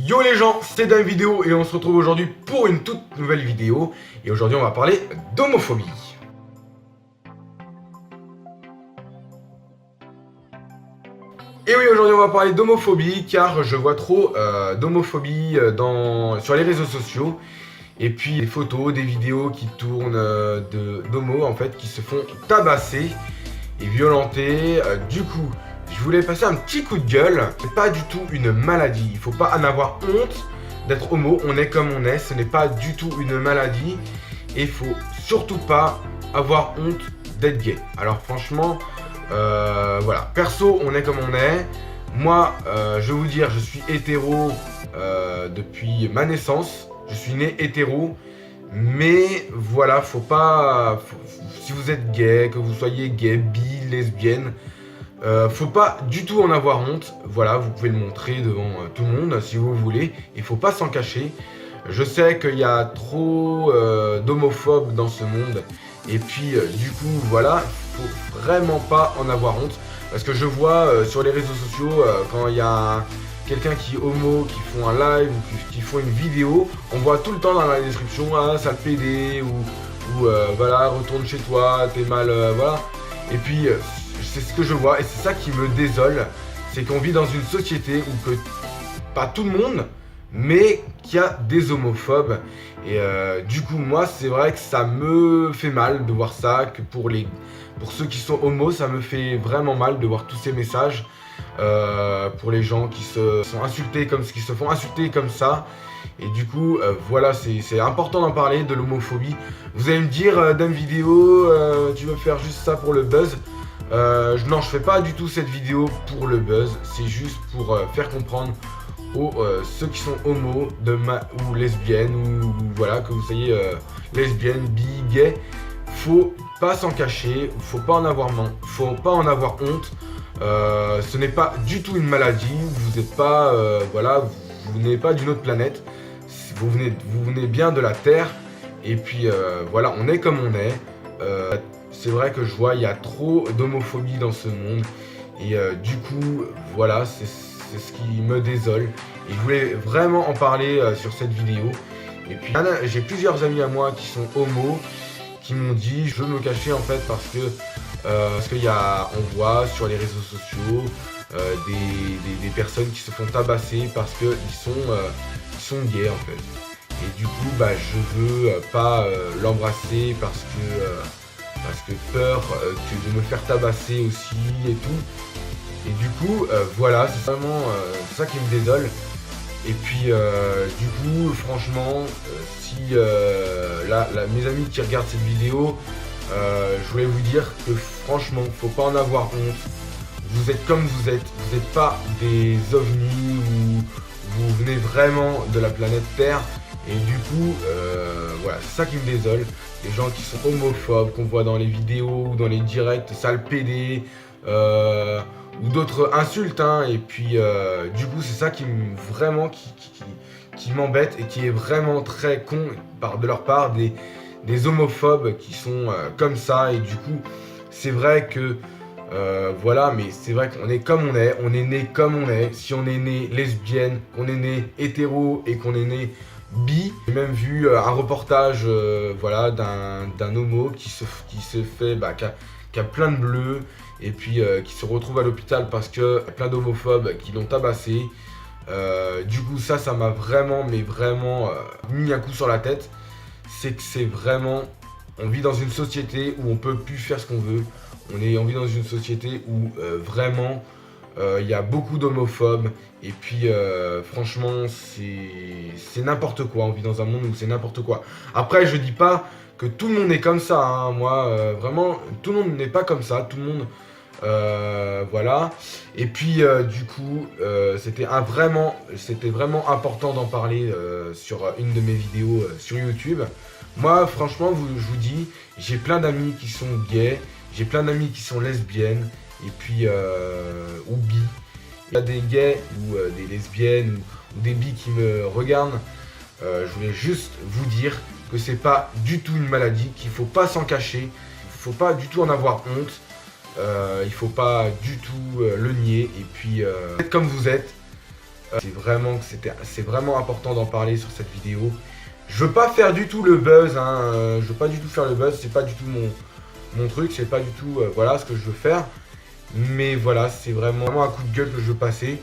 Yo les gens, c'est Dame Vidéo et on se retrouve aujourd'hui pour une toute nouvelle vidéo. Et aujourd'hui on va parler d'homophobie. Et oui, aujourd'hui on va parler d'homophobie car je vois trop d'homophobie sur les réseaux sociaux. Et puis des photos, des vidéos qui tournent d'homos en fait qui se font tabasser et violenter. Du coup, je voulais passer un petit coup de gueule. C'est pas du tout une maladie. Il faut pas en avoir honte d'être homo. On est comme on est. Ce n'est pas du tout une maladie. Et il faut surtout pas avoir honte d'être gay. Alors franchement, voilà. Perso, on est comme on est. Moi, je vais vous dire, je suis hétéro depuis ma naissance. Je suis né hétéro. Mais voilà, faut pas... si vous êtes gay, que vous soyez gay, bi, lesbienne, faut pas du tout en avoir honte. Voilà, vous pouvez le montrer devant tout le monde si vous voulez. Il faut pas s'en cacher. Je sais qu'il y a trop d'homophobes dans ce monde. Et puis du coup, voilà, faut vraiment pas en avoir honte. Parce que je vois sur les réseaux sociaux, quand il y a quelqu'un qui est homo, qui font un live ou qui font une vidéo, on voit tout le temps dans la description, ah, sale PD, ou voilà, retourne chez toi, t'es mal, voilà. Et puis, c'est ce que je vois, et c'est ça qui me désole, c'est qu'on vit dans une société où que, pas tout le monde, mais qu'il y a des homophobes. Et du coup, moi, c'est vrai que ça me fait mal de voir ça, que pour ceux qui sont homos, ça me fait vraiment mal de voir tous ces messages. Pour les gens qui se sont insultés qui se font insulter comme ça. Et du coup, voilà, c'est important d'en parler, de l'homophobie. Vous allez me dire, Dame Vidéo, tu veux faire juste ça pour le buzz? Non, je fais pas du tout cette vidéo pour le buzz. C'est juste pour faire comprendre aux ceux qui sont homos ou lesbiennes, ou voilà, que vous soyez lesbienne, bi, gay. Faut pas s'en cacher, faut pas en avoir honte. Ce n'est pas du tout une maladie, vous n'êtes pas, voilà, vous n'êtes pas d'une autre planète, vous venez bien de la Terre, et puis voilà, on est comme on est. C'est vrai que je vois, il y a trop d'homophobie dans ce monde, et du coup, voilà, c'est ce qui me désole, et je voulais vraiment en parler sur cette vidéo. Et puis, j'ai plusieurs amis à moi qui sont homos, qui m'ont dit, je veux me cacher en fait parce qu'il on voit sur les réseaux sociaux des personnes qui se font tabasser parce qu'ils sont gays en fait. Et du coup, bah, je veux pas l'embrasser parce que peur de me faire tabasser aussi et tout. Et du coup, voilà, c'est vraiment ça qui me désole. Et puis, du coup, franchement, si mes amis qui regardent cette vidéo, je voulais vous dire que franchement, faut pas en avoir honte. Vous êtes comme vous n'êtes pas des ovnis ou vous venez vraiment de la planète Terre. Et du coup, voilà, c'est ça qui me désole. Les gens qui sont homophobes, qu'on voit dans les vidéos ou dans les directs, sale PD, ou d'autres insultes, hein. Et puis, du coup, c'est ça qui m'embête et qui est vraiment très con de leur part, des homophobes qui sont comme ça. Et du coup, c'est vrai que voilà, mais c'est vrai qu'on est comme on est né comme on est. Si on est né lesbienne, qu'on est né hétéro et qu'on est né bi, j'ai même vu un reportage voilà, d'un homo qui se fait, bah, qui a plein de bleus, et puis qui se retrouve à l'hôpital parce que y a plein d'homophobes qui l'ont tabassé. Du coup, ça m'a vraiment, mais vraiment mis un coup sur la tête. C'est que c'est vraiment, on vit dans une société où on peut plus faire ce qu'on veut. On vit dans une société où vraiment il y a beaucoup d'homophobes. Et puis franchement, c'est n'importe quoi. On vit dans un monde où c'est n'importe quoi. Après, je dis pas que tout le monde est comme ça, hein. Moi, vraiment, tout le monde n'est pas comme ça. Tout le monde, voilà. Et puis, du coup, c'était vraiment important d'en parler sur une de mes vidéos sur YouTube. Moi, franchement, je vous dis, j'ai plein d'amis qui sont gays, j'ai plein d'amis qui sont lesbiennes, et puis, ou bi. Il y a des gays ou des lesbiennes ou des bi qui me regardent. Je voulais juste vous dire que c'est pas du tout une maladie, qu'il faut pas s'en cacher, il faut pas du tout en avoir honte, il faut pas du tout le nier, et puis faites comme vous êtes. C'est vraiment important d'en parler sur cette vidéo. Je veux pas faire du tout le buzz, hein, je veux pas du tout faire le buzz, c'est pas du tout mon truc, c'est pas du tout voilà ce que je veux faire. Mais voilà, c'est vraiment un coup de gueule que je veux passer.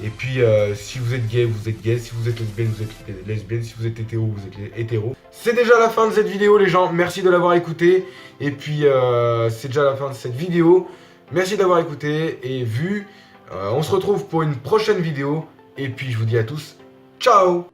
Et puis si vous êtes gay, vous êtes gay, si vous êtes lesbienne, vous êtes lesbienne, si vous êtes hétéro, vous êtes hétéro. C'est déjà la fin de cette vidéo les gens, merci de l'avoir écouté. Et puis c'est déjà la fin de cette vidéo. Merci d'avoir écouté et vu. On se retrouve pour une prochaine vidéo. Et puis je vous dis à tous, ciao!